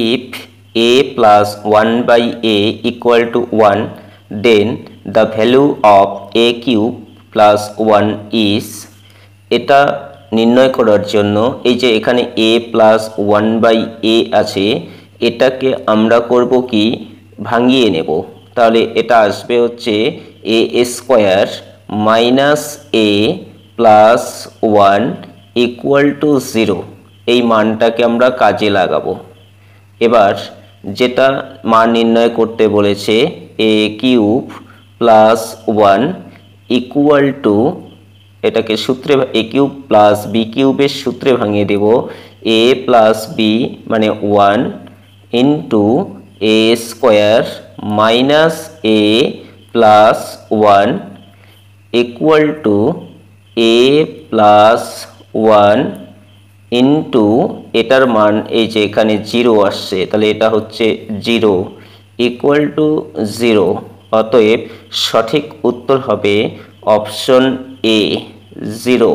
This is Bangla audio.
if a plus 1 by a equal to 1, then the value of a cube plus 1 is, এটা নির্ণয় করার জন্য এই যে এখানে a plus 1 by a আছে, এটাকে আমরা করব কি ভাঙিয়ে নেব। তাহলে এটা আসবে হচ্ছে a square minus a plus 1 equal to 0। এই মানটাকে আমরা কাজে লাগাবো। এবার যেটা মান নির্ণয় করতে বলেছে a cube plus 1 equal to, এটাকে সূত্রে a কিউব প্লাস b কিউবের সূত্রে ভাঙিয়ে দেব, a প্লাস b মানে 1 into a square minus a plus 1 equal to a plus 1 into এটার মান এই যে এখানে 0 আসছে, তাহলে এটা হচ্ছে 0 ইকুয়াল টু 0। অতএব সঠিক উত্তর হবে অপশন এ 0।